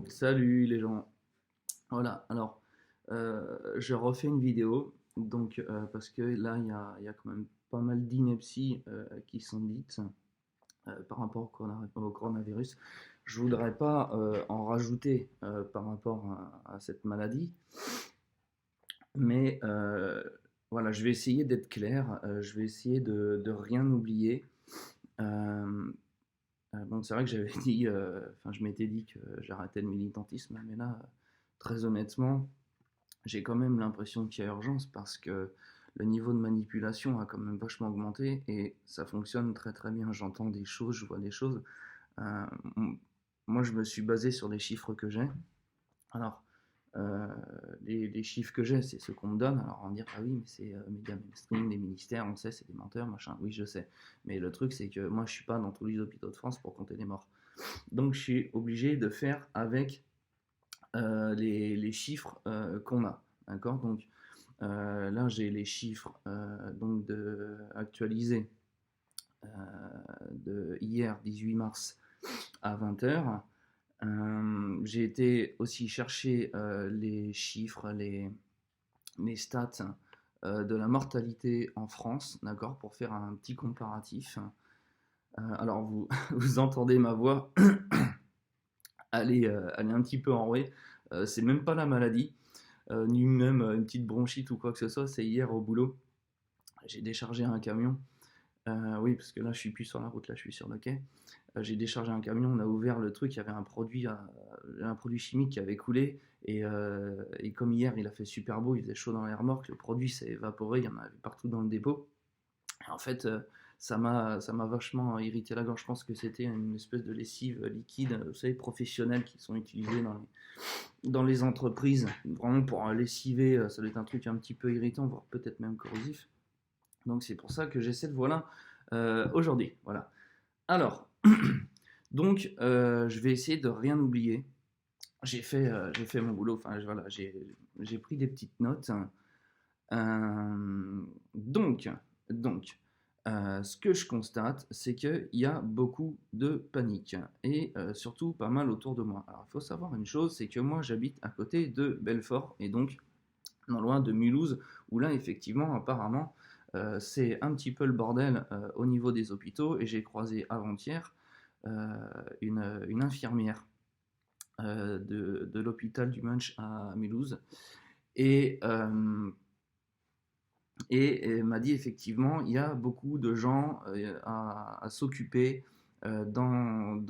Salut les gens. Voilà, alors je refais une vidéo, donc parce que là il y a quand même pas mal d'inepties qui sont dites par rapport au coronavirus. Je voudrais pas en rajouter par rapport à cette maladie, mais voilà, je vais essayer d'être clair, je vais essayer de rien oublier. Euh, bon, c'est vrai que j'avais dit, enfin je m'étais dit que j'arrêtais le militantisme, mais là, très honnêtement, j'ai quand même l'impression qu'il y a urgence parce que le niveau de manipulation a quand même vachement augmenté et ça fonctionne très très bien. J'entends des choses, je vois des choses. Euh, Moi, je me suis basé sur les chiffres que j'ai. Alors, euh, les chiffres que j'ai, c'est ceux qu'on me donne. Alors, on va me dire, ah oui, mais c'est médias mainstream, les ministères, on sait, c'est des menteurs, machin. Oui, je sais. Mais le truc, c'est que moi, je suis pas dans tous les hôpitaux de France pour compter les morts. Donc, je suis obligé de faire avec les chiffres qu'on a. D'accord. Donc, là, j'ai les chiffres actualisés de hier, 18 mars, à 20 h. J'ai été aussi chercher les chiffres, les stats de la mortalité en France, d'accord, pour faire un petit comparatif. Alors, vous, vous entendez ma voix aller un petit peu enrouée. C'est même pas la maladie, ni même une petite bronchite ou quoi que ce soit. C'est hier au boulot. J'ai déchargé un camion. Oui, parce que là, je suis plus sur la route, là, je suis sur le quai. J'ai déchargé un camion, on a ouvert le truc, il y avait un produit chimique qui avait coulé. Et comme hier, il a fait super beau, il faisait chaud dans les remorques, le produit s'est évaporé, il y en avait partout dans le dépôt. Et en fait, ça m'a vachement irrité la gorge. Je pense que c'était une espèce de lessive liquide, vous savez, professionnelle, qui sont utilisées dans les entreprises, vraiment pour lessiver. Ça doit être un truc un petit peu irritant, voire peut-être même corrosif. Donc c'est pour ça que j'ai cette voix-là aujourd'hui. Voilà. Alors, donc je vais essayer de rien oublier. J'ai fait mon boulot. Enfin voilà, j'ai pris des petites notes. Euh, donc, donc, ce que je constate, c'est qu'il y a beaucoup de panique et surtout pas mal autour de moi. Alors, il faut savoir une chose, c'est que moi, j'habite à côté de Belfort et donc non loin de Mulhouse, où là, effectivement, apparemment, c'est un petit peu le bordel au niveau des hôpitaux. Et j'ai croisé avant-hier euh, une infirmière de l'hôpital du Munch à Mulhouse. Et, euh, et elle m'a dit effectivement, il y a beaucoup de gens à s'occuper dans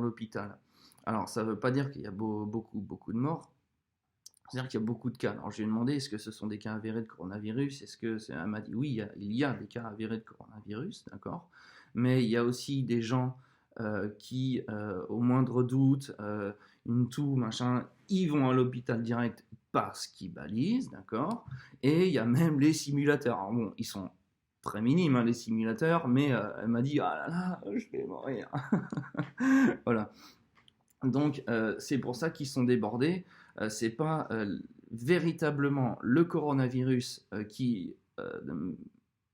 l'hôpital. Alors, ça ne veut pas dire qu'il y a beaucoup de morts. C'est-à-dire qu'il y a beaucoup de cas. Alors, je lui ai demandé, est-ce que ce sont des cas avérés de coronavirus? Elle m'a dit, oui, il y a des cas avérés de coronavirus, d'accord. Mais il y a aussi des gens qui, au moindre doute, une toux, machin, ils vont à l'hôpital direct parce qu'ils balisent, d'accord. Et il y a même les simulateurs. Alors bon, ils sont très minimes, hein, les simulateurs, mais elle m'a dit, ah là là, je vais mourir. Voilà. Donc, c'est pour ça qu'ils sont débordés. C'est pas véritablement le coronavirus qui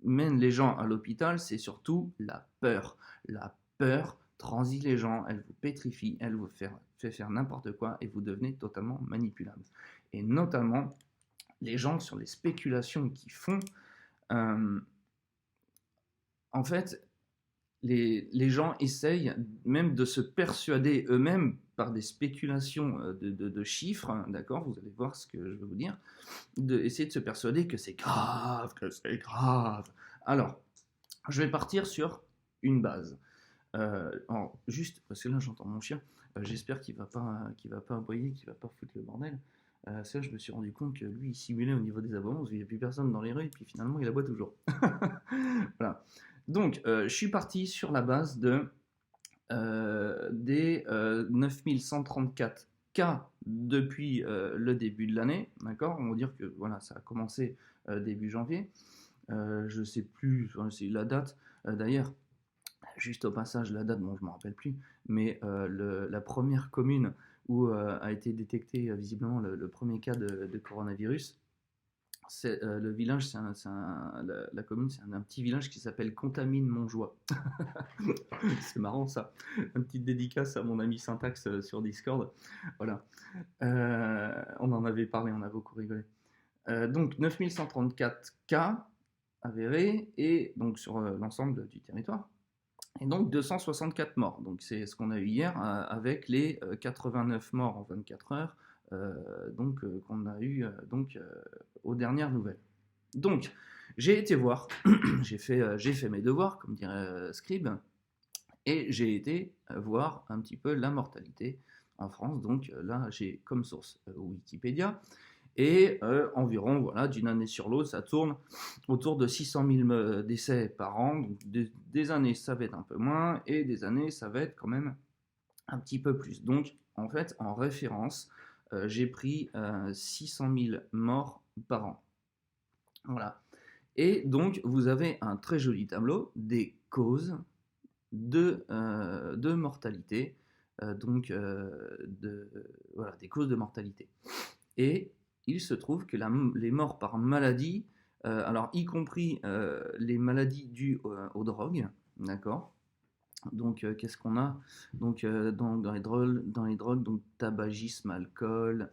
mène les gens à l'hôpital, c'est surtout la peur. La peur transite les gens, elle vous pétrifie, elle vous fait faire n'importe quoi et vous devenez totalement manipulable. Et notamment, les gens sur les spéculations qu'ils font, euh, en fait, les gens essayent même de se persuader eux-mêmes par des spéculations de chiffres, hein, d'accord, vous allez voir ce que je veux vous dire, essayer de se persuader que c'est grave, que c'est grave. Alors, je vais partir sur une base. Juste, parce que là j'entends mon chien, j'espère qu'il va pas aboyer, qu'il va pas foutre le bordel. Ça, je me suis rendu compte que lui, il simulait au niveau des aboiements, parce qu'il n'y a plus personne dans les rues, et puis finalement, il aboie toujours. Voilà. Donc, je suis parti sur la base des 9134 cas depuis le début de l'année, d'accord. On va dire que voilà, ça a commencé début janvier. Je ne sais plus, enfin, c'est la date. D'ailleurs, juste au passage, la date, bon, je ne me rappelle plus, mais la première commune où a été détecté visiblement le premier cas de coronavirus, Le village, la commune, c'est un petit village qui s'appelle Contamine-Montjoie. C'est marrant ça. Une petite dédicace à mon ami Syntax sur Discord. Voilà. On en avait parlé, on a beaucoup rigolé. Donc 9134 cas avérés et donc sur l'ensemble du territoire. Et donc 264 morts. Donc c'est ce qu'on a eu hier avec les 89 morts en 24 heures qu'on a eu aux dernières nouvelles. Donc j'ai été voir, j'ai fait mes devoirs, comme dirait Scribe, et j'ai été voir un petit peu la mortalité en France. Donc là j'ai comme source Wikipédia. Et environ, voilà, d'une année sur l'autre, ça tourne autour de 600 000 décès par an. Donc, des années, ça va être un peu moins, et des années, ça va être quand même un petit peu plus. Donc, en fait, en référence, j'ai pris 600 000 morts par an. Voilà. Et donc, vous avez un très joli tableau des causes de mortalité. Voilà, des causes de mortalité. Et il se trouve que les morts par maladie, alors y compris les maladies dues aux drogues, d'accord. Donc qu'est-ce qu'on a donc dans les drogues, donc tabagisme, alcool,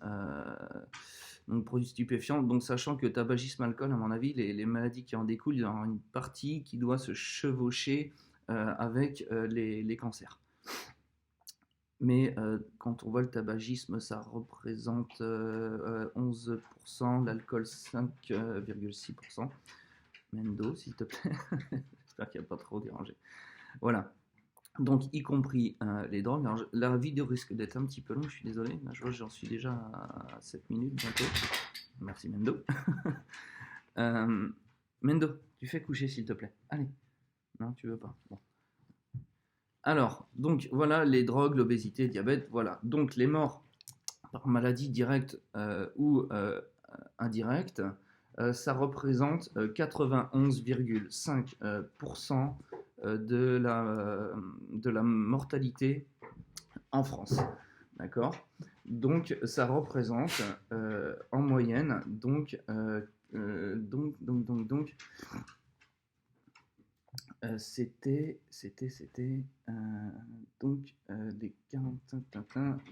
donc produits stupéfiants. Donc sachant que tabagisme, alcool, à mon avis, les maladies qui en découlent, il y a une partie qui doit se chevaucher avec les cancers. Mais quand on voit le tabagisme, ça représente 11%, l'alcool 5,6%. Mendo, s'il te plaît. J'espère qu'il n'y a pas trop dérangé. Voilà. Donc, y compris les drogues. Alors, la vidéo risque d'être un petit peu longue, je suis désolé. Là, je vois que j'en suis déjà à 7 minutes bientôt. Merci, Mendo. Mendo, tu fais coucher, s'il te plaît. Allez. Non, tu veux pas. Bon. Alors, donc voilà les drogues, l'obésité, le diabète, voilà. Donc les morts par maladie directe ou indirecte, ça représente 91,5% de la mortalité en France. D'accord. Donc ça représente en moyenne c'était des 40.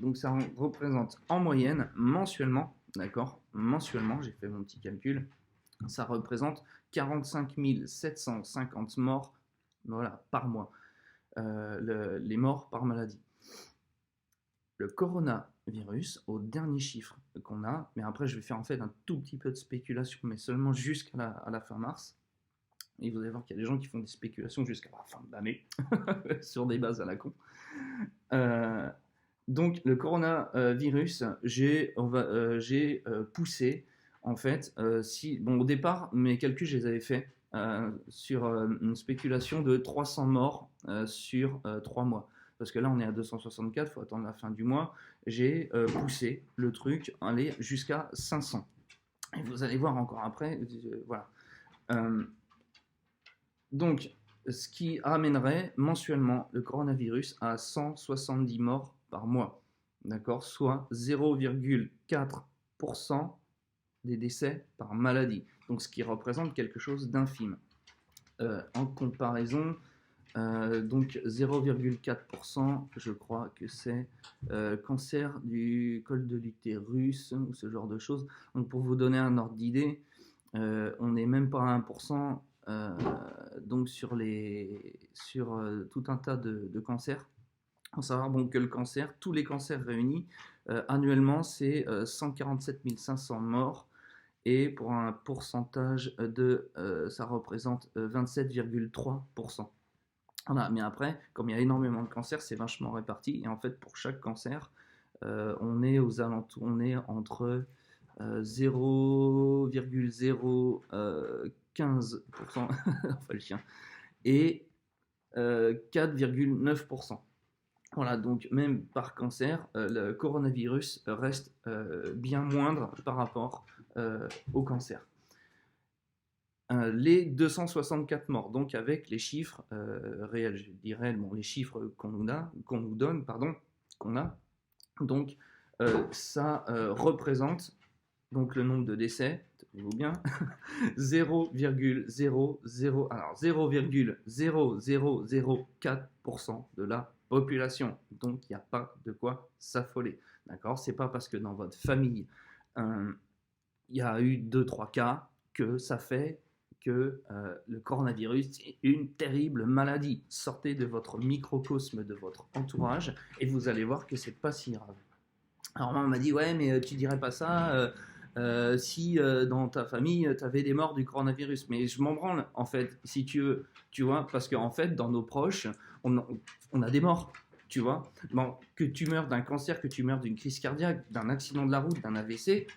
Donc ça représente en moyenne, mensuellement, d'accord, mensuellement, j'ai fait mon petit calcul, ça représente 45 750 morts, voilà, par mois, les morts par maladie. Le coronavirus, au dernier chiffre qu'on a, mais après je vais faire en fait un tout petit peu de spéculation, mais seulement jusqu'à la fin mars. Et vous allez voir qu'il y a des gens qui font des spéculations jusqu'à la fin de l'année sur des bases à la con. Donc le coronavirus, j'ai poussé en fait. Au départ, mes calculs, je les avais faits sur une spéculation de 300 morts sur 3 mois. Parce que là, on est à 264, il faut attendre la fin du mois. J'ai poussé le truc, aller jusqu'à 500. Et vous allez voir encore après, voilà. Donc, ce qui ramènerait mensuellement le coronavirus à 170 morts par mois, d'accord, soit 0,4% des décès par maladie, donc ce qui représente quelque chose d'infime. En comparaison, donc 0,4%, je crois que c'est cancer du col de l'utérus ou ce genre de choses. Donc pour vous donner un ordre d'idée, on n'est même pas à 1%. Donc sur tout un tas de cancers. Il faut savoir que le cancer, tous les cancers réunis, annuellement, c'est 147 500 morts. Et pour un pourcentage ça représente 27,3%. Voilà, mais après, comme il y a énormément de cancers, c'est vachement réparti. Et en fait, pour chaque cancer, on est aux alentours, on est entre 0,015%, enfin le chien, et 4,9%. Voilà, donc même par cancer, le coronavirus reste bien moindre par rapport au cancer. Les 264 morts, donc avec les chiffres réels, je dirais, les chiffres qu'on a, donc ça représente donc le nombre de décès tenez-vous bien, 0,00, alors 0,0004% de la population. Donc, il n'y a pas de quoi s'affoler. D'accord? C'est pas parce que dans votre famille, il y a eu 2-3 cas que ça fait que le coronavirus est une terrible maladie. Sortez de votre microcosme, de votre entourage, et vous allez voir que c'est pas si grave. Alors on m'a dit, ouais, mais tu dirais pas ça si dans ta famille, tu avais des morts du coronavirus. Mais je m'en branle, en fait, si tu veux, tu vois, parce qu'en fait, dans nos proches, on a des morts, tu vois. Bon, que tu meurs d'un cancer, que tu meurs d'une crise cardiaque, d'un accident de la route, d'un AVC,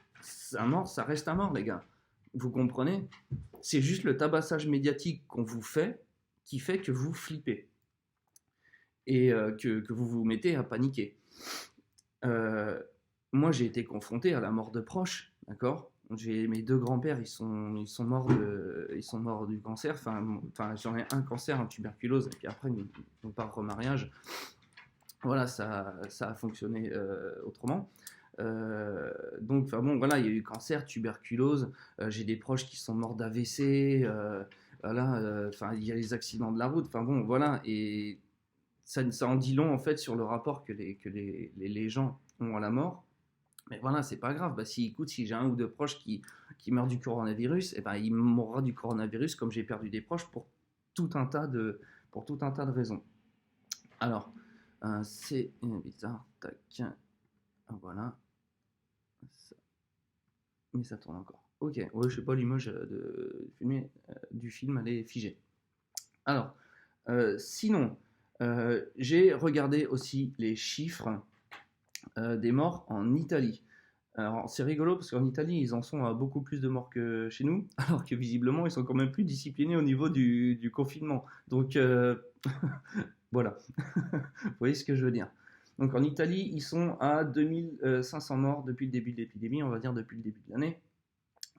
un mort, ça reste un mort, les gars. Vous comprenez? C'est juste le tabassage médiatique qu'on vous fait qui fait que vous flippez et que vous vous mettez à paniquer. Moi, j'ai été confronté à la mort de proches, d'accord. Mes deux grands-pères, ils sont morts du cancer. Enfin, j'en ai un cancer, un tuberculose, et puis après, on part remariage. Voilà, ça a fonctionné autrement. Donc, enfin bon, voilà, il y a eu cancer, tuberculose. J'ai des proches qui sont morts d'AVC. Voilà, enfin, il y a les accidents de la route. Enfin bon, voilà, et ça en dit long en fait sur le rapport que les gens ont à la mort. Mais voilà, c'est pas grave. Bah, si j'ai un ou deux proches qui meurent du coronavirus, et ben, il mourra du coronavirus comme j'ai perdu des proches pour tout un tas de raisons. Alors, c'est bizarre. Tac. Voilà. Mais ça tourne encore. Ok. Ouais, je sais pas, l'image du film, elle est figée. Alors, sinon, j'ai regardé aussi les chiffres des morts en Italie. Alors, c'est rigolo parce qu'en Italie, ils en sont à beaucoup plus de morts que chez nous, alors que visiblement, ils sont quand même plus disciplinés au niveau du confinement. Donc, voilà. Vous voyez ce que je veux dire. Donc, en Italie, ils sont à 2500 morts depuis le début de l'épidémie, on va dire depuis le début de l'année.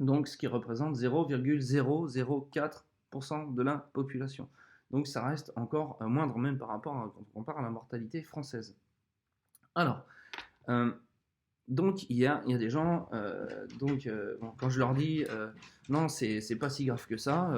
Donc, ce qui représente 0,004% de la population. Donc, ça reste encore moindre, même par rapport quand on compare à la mortalité française. Alors, donc il y a des gens, bon, quand je leur dis non, c'est pas si grave que ça,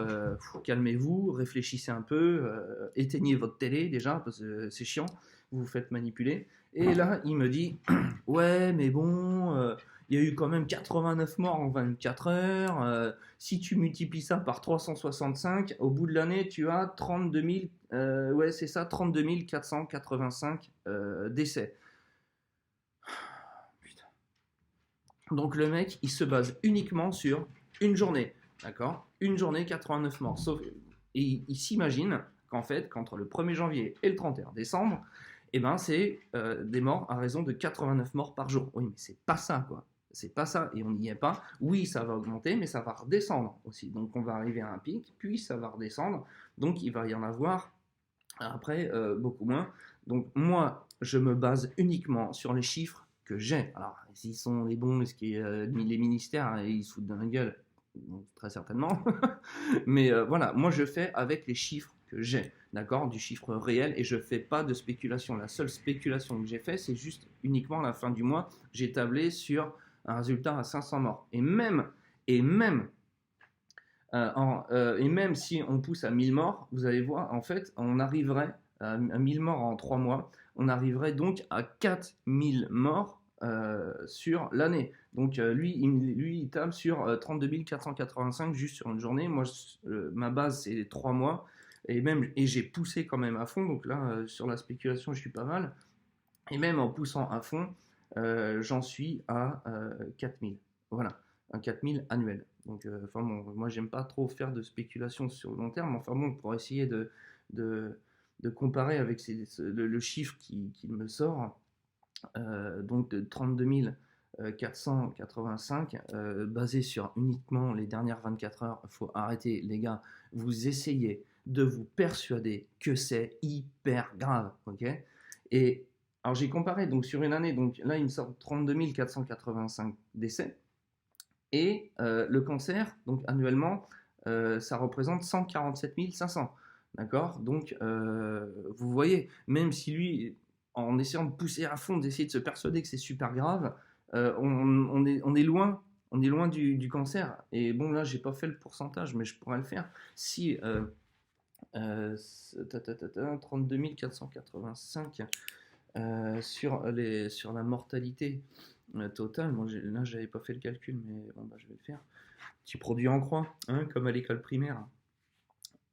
calmez-vous, réfléchissez un peu, éteignez votre télé déjà, parce que c'est chiant, vous vous faites manipuler. Et là, il me dit ouais, mais bon, il y a eu quand même 89 morts en 24 heures, si tu multiplies ça par 365, au bout de l'année, tu as 32 000, ouais, c'est ça, 32 485 décès. Donc le mec, il se base uniquement sur une journée, d'accord? Une journée, 89 morts. Et il s'imagine qu'en fait, qu'entre le 1er janvier et le 31 décembre, eh ben, c'est des morts à raison de 89 morts par jour. Oui, mais c'est pas ça, quoi. C'est pas ça, et on n'y est pas. Oui, ça va augmenter, mais ça va redescendre aussi. Donc on va arriver à un pic, puis ça va redescendre. Donc il va y en avoir après beaucoup moins. Donc moi, je me base uniquement sur les chiffres que j'ai. Alors, s'ils sont les bons, les ministères, ils se foutent de ma gueule, très certainement. Mais voilà, moi je fais avec les chiffres que j'ai, d'accord, du chiffre réel, et je fais pas de spéculation. La seule spéculation que j'ai fait, c'est juste uniquement à la fin du mois, j'ai tablé sur un résultat à 500 morts. Et même et même si on pousse à 1000 morts, vous allez voir, en fait, on arriverait à 1000 morts en 3 mois, on arriverait donc à 4000 morts sur l'année. Donc lui, il table sur 32 485 juste sur une journée. Moi, ma base, c'est 3 mois. Et j'ai poussé quand même à fond. Donc là, sur la spéculation, je suis pas mal. Et même en poussant à fond, j'en suis à 4000. Voilà, un 4000 annuel. Donc, enfin bon, moi j'aime pas trop faire de spéculation sur le long terme. Enfin bon, pour essayer de comparer avec le chiffre qu'il me sort, donc de 32 485, basé sur uniquement les dernières 24 heures. Il faut arrêter, les gars. Vous essayez de vous persuader que c'est hyper grave, ok? Et alors j'ai comparé donc sur une année, donc là il me sort 32 485 décès, et le cancer, donc annuellement, ça représente 147 500, d'accord? Donc vous voyez, même si lui, en essayant de pousser à fond, d'essayer de se persuader que c'est super grave, on est loin on est loin du cancer. Et bon, là, j'ai pas fait le pourcentage, mais je pourrais le faire. Si 32 485 sur la mortalité totale, moi, là, j'avais pas fait le calcul, mais bon, bah, je vais le faire. Petit produit en croix, hein, comme à l'école primaire.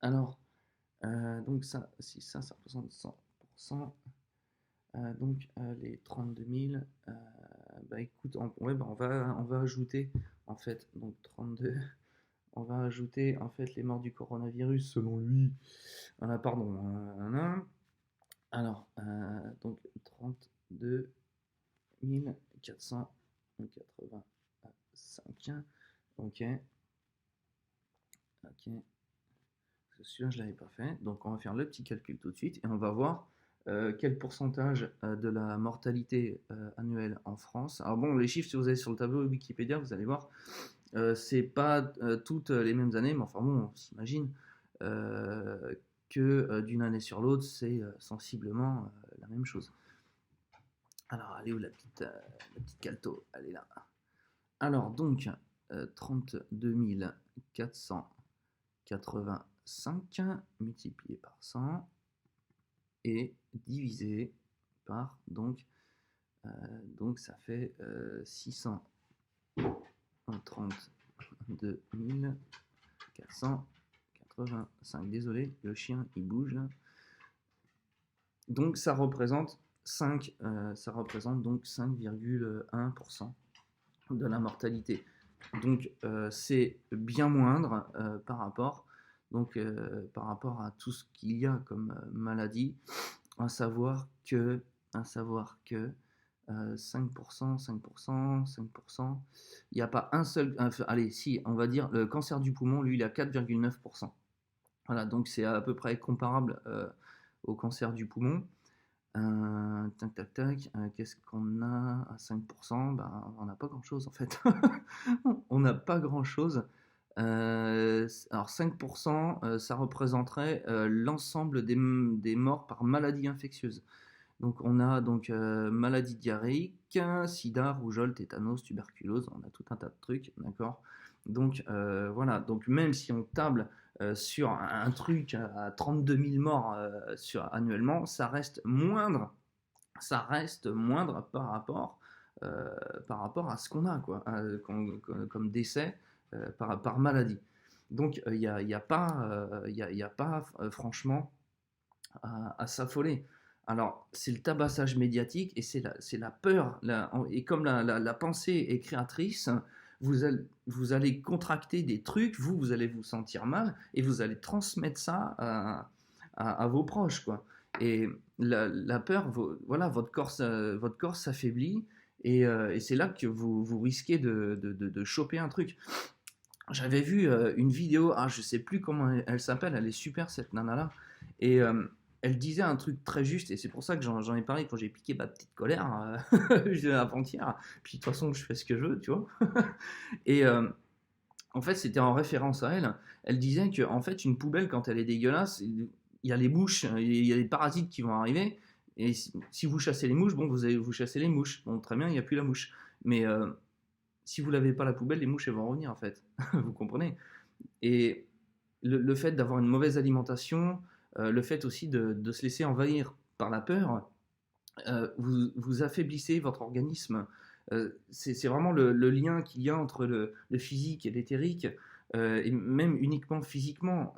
Alors, donc ça, si ça représente 100%. Donc les 32 000, bah écoute, ouais, bah, on va ajouter en fait, donc 32, on va ajouter en fait les morts du coronavirus selon lui. Voilà, pardon. Alors, donc 32 485. Ok, ok. Celui-là, je ne l'avais pas fait. Donc, on va faire le petit calcul tout de suite et on va voir quel pourcentage de la mortalité annuelle en France. Alors bon, les chiffres, si vous allez sur le tableau Wikipédia, vous allez voir, c'est pas toutes les mêmes années, mais enfin bon, on s'imagine que d'une année sur l'autre, c'est sensiblement la même chose. Alors, elle est où la petite calto? Elle est là. Alors, donc, 32 485 multiplié par 100 et divisé par, donc ça fait 632 485. Désolé, le chien il bouge. Donc ça représente 5,1% de la mortalité. Donc c'est bien moindre par rapport à tout ce qu'il y a comme maladie, à savoir que 5%, 5%, il n'y a pas un seul, allez, si, on va dire, le cancer du poumon, lui, il a 4,9%. Voilà, donc c'est à peu près comparable au cancer du poumon. Qu'est-ce qu'on a à 5%? Ben, on n'a pas grand-chose en fait. On n'a pas grand-chose. Alors 5%, ça représenterait l'ensemble des morts par maladie infectieuse. Donc on a donc maladie diarrhéique, sida, rougeole, tétanos, tuberculose, on a tout un tas de trucs, d'accord. Donc voilà, donc même si on table sur un truc à 32 000 morts annuellement, ça reste moindre par rapport à ce qu'on a quoi, comme décès par maladie. Donc il n'y a pas franchement à s'affoler. Alors, c'est le tabassage médiatique et c'est la peur. Et comme la pensée est créatrice, vous allez contracter des trucs, vous allez vous sentir mal et vous allez transmettre ça à vos proches, quoi. Et la peur, voilà, votre corps s'affaiblit et c'est là que vous risquez de choper un truc. J'avais vu une vidéo, je sais plus comment elle s'appelle, elle est super cette nana-là, et elle disait un truc très juste, et c'est pour ça que j'en ai parlé quand j'ai piqué ma petite colère avant-hier, puis de toute façon je fais ce que je veux, tu vois. Et en fait c'était en référence à elle, elle disait que en fait une poubelle quand elle est dégueulasse, il y a les mouches, il y a des parasites qui vont arriver, et si vous chassez les mouches, bon vous chassez les mouches, bon très bien, il n'y a plus la mouche, mais si vous lavez pas la poubelle, les mouches elles vont revenir en fait, vous comprenez. Et le fait d'avoir une mauvaise alimentation, le fait aussi de se laisser envahir par la peur, vous affaiblissez votre organisme. C'est vraiment le lien qu'il y a entre le physique et l'éthérique, et même uniquement physiquement.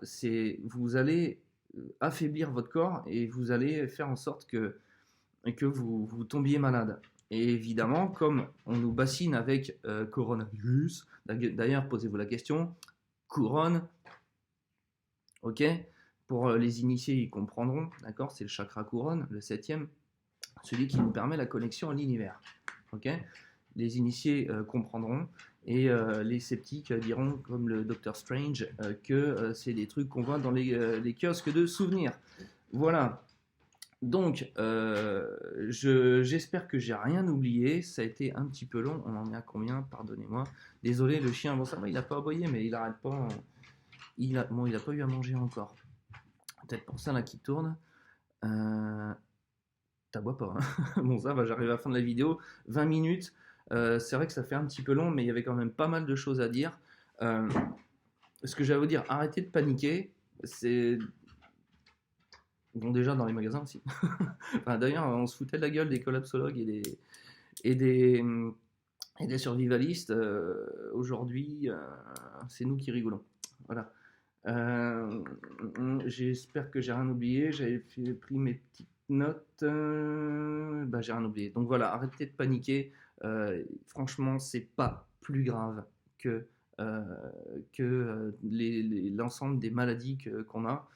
Vous allez affaiblir votre corps et vous allez faire en sorte que vous tombiez malade. Et évidemment, comme on nous bassine avec coronavirus, d'ailleurs, posez-vous la question, couronne, ok? Pour les initiés, ils comprendront, d'accord? C'est le chakra couronne, le 7e, celui qui nous permet la connexion à l'univers, ok? Les initiés comprendront, et les sceptiques diront, comme le Docteur Strange, que c'est des trucs qu'on voit dans les kiosques de souvenirs. Voilà. Donc, j'espère que j'ai rien oublié. Ça a été un petit peu long. On en est à combien? Pardonnez-moi. Désolé, le chien, bon ça va, il n'a pas aboyé, mais il arrête pas. Il a pas eu à manger encore. Peut-être pour ça là qui tourne. T'aboies pas. Hein. Bon ça va, j'arrive à la fin de la vidéo. 20 minutes. C'est vrai que ça fait un petit peu long, mais il y avait quand même pas mal de choses à dire. Euh, Ce que j'allais vous dire, arrêtez de paniquer. C'est bon déjà dans les magasins aussi. Enfin, d'ailleurs, on se foutait de la gueule des collapsologues et des, et des survivalistes. Aujourd'hui, c'est nous qui rigolons. Voilà. Euh, J'espère que j'ai rien oublié. Pris mes petites notes. Bah, j'ai rien oublié. Donc voilà, arrêtez de paniquer. Franchement, c'est pas plus grave que, euh, l'ensemble des maladies qu'on a.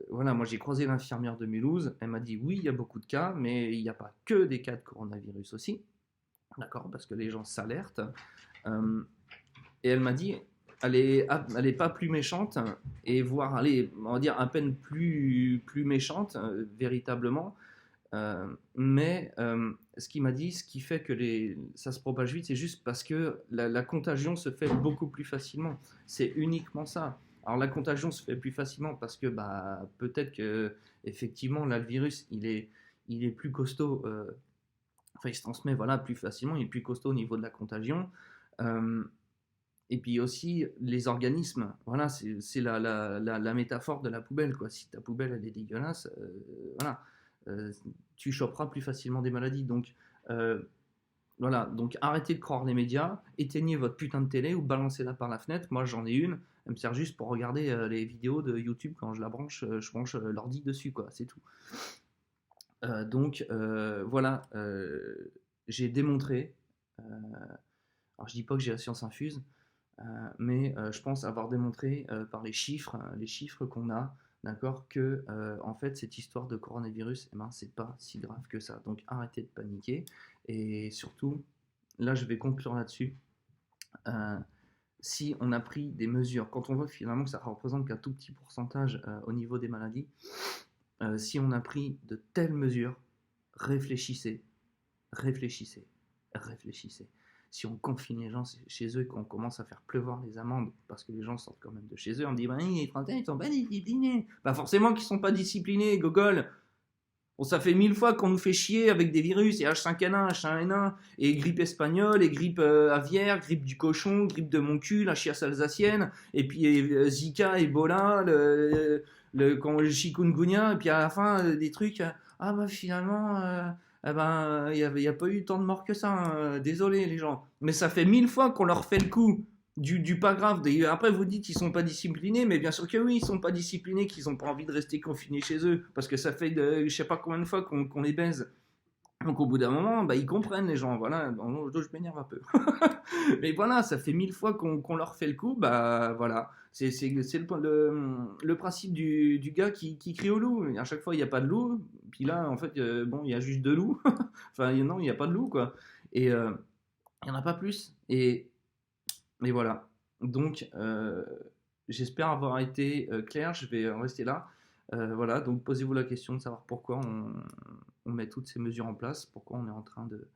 Voilà, moi j'ai croisé l'infirmière de Mulhouse. Elle m'a dit oui, il y a beaucoup de cas, mais il n'y a pas que des cas de coronavirus aussi. D'accord, parce que les gens s'alertent. Euh, et elle m'a dit, elle est pas plus méchante, et voire, allez, on va dire à peine plus méchante, véritablement. Mais ce qu'il m'a dit, ce qui fait que ça se propage vite, c'est juste parce que la contagion se fait beaucoup plus facilement. C'est uniquement ça. Alors la contagion se fait plus facilement parce que bah, peut-être que effectivement là le virus il est plus costaud, enfin il se transmet voilà plus facilement, il est plus costaud au niveau de la contagion. Euh, et puis aussi les organismes, voilà, c'est la métaphore de la poubelle, quoi. Si ta poubelle elle est dégueulasse, voilà, euh, tu choperas plus facilement des maladies. Donc euh, voilà, donc arrêtez de croire les médias, éteignez votre putain de télé ou balancez-la par la fenêtre. Moi j'en ai une, elle me sert juste pour regarder les vidéos de YouTube quand je la branche, je branche l'ordi dessus, quoi, c'est tout. Voilà, j'ai démontré, alors je dis pas que j'ai la science infuse, mais je pense avoir démontré par les chiffres qu'on a, d'accord, que en fait cette histoire de coronavirus, eh ben, c'est pas si grave que ça. Donc arrêtez de paniquer et surtout, là je vais conclure là-dessus. Euh, Si on a pris des mesures, quand on voit finalement que ça représente qu'un tout petit pourcentage au niveau des maladies, si on a pris de telles mesures, réfléchissez, réfléchissez, réfléchissez. Si on confine les gens chez eux et qu'on commence à faire pleuvoir les amendes, parce que les gens sortent quand même de chez eux, on dit bah, les Français ils sont pas disciplinés. Bah forcément qu'ils sont pas disciplinés, gogol. Bon, ça fait 1000 fois qu'on nous fait chier avec des virus, et H5N1, H1N1, et grippe espagnole, et grippe aviaire, grippe du cochon, grippe de mon cul, la chiasse alsacienne, et puis Zika, Ebola, le chikungunya, et puis à la fin, des trucs, ah bah finalement, eh ben, il n'y a pas eu tant de morts que ça, hein, désolé les gens. Mais ça fait 1000 fois qu'on leur fait le coup du pas grave. Après, vous dites qu'ils sont pas disciplinés, mais bien sûr que oui, ils sont pas disciplinés, qu'ils ont pas envie de rester confinés chez eux, parce que ça fait je sais pas combien de fois qu'on les baise. Donc au bout d'un moment, bah, ils comprennent les gens, voilà. Bon, je m'énerve un peu. Mais voilà, ça fait 1000 fois qu'on leur fait le coup, bah voilà. C'est le principe du gars qui crie au loup. Et à chaque fois, il n'y a pas de loup. Puis là, en fait, bon, il y a juste deux loups. Enfin, non, il n'y a pas de loup, quoi. Et il n'y en a pas plus. Et voilà. Donc, j'espère avoir été clair. Je vais en rester là. Voilà. Donc, posez-vous la question de savoir pourquoi on met toutes ces mesures en place, pourquoi on est en train de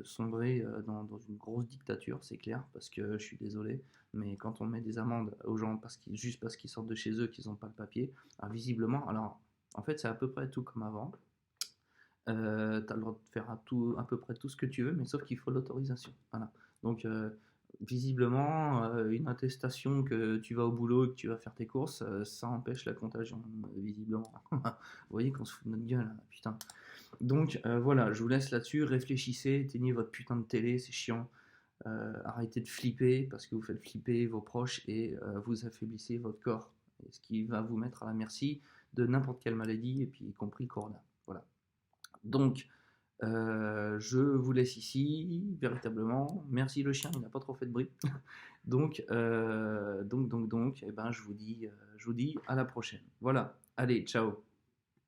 sombrer dans une grosse dictature, c'est clair, parce que je suis désolé, mais quand on met des amendes aux gens juste parce qu'ils sortent de chez eux, qu'ils n'ont pas le papier, alors visiblement, alors en fait, c'est à peu près tout comme avant. Tu as le droit de faire à peu près tout ce que tu veux, mais sauf qu'il faut l'autorisation. Voilà. Donc, visiblement, une attestation que tu vas au boulot et que tu vas faire tes courses, ça empêche la contagion, visiblement. Vous voyez qu'on se fout de notre gueule, hein, putain. Donc, voilà, je vous laisse là-dessus. Réfléchissez, éteignez votre putain de télé, c'est chiant. Arrêtez de flipper parce que vous faites flipper vos proches et vous affaiblissez votre corps. Et ce qui va vous mettre à la merci de n'importe quelle maladie, et puis y compris le corona. Voilà. Donc, je vous laisse ici, véritablement. Merci le chien, il n'a pas trop fait de bruit. Donc, eh ben, je vous dis à la prochaine. Voilà, allez, ciao.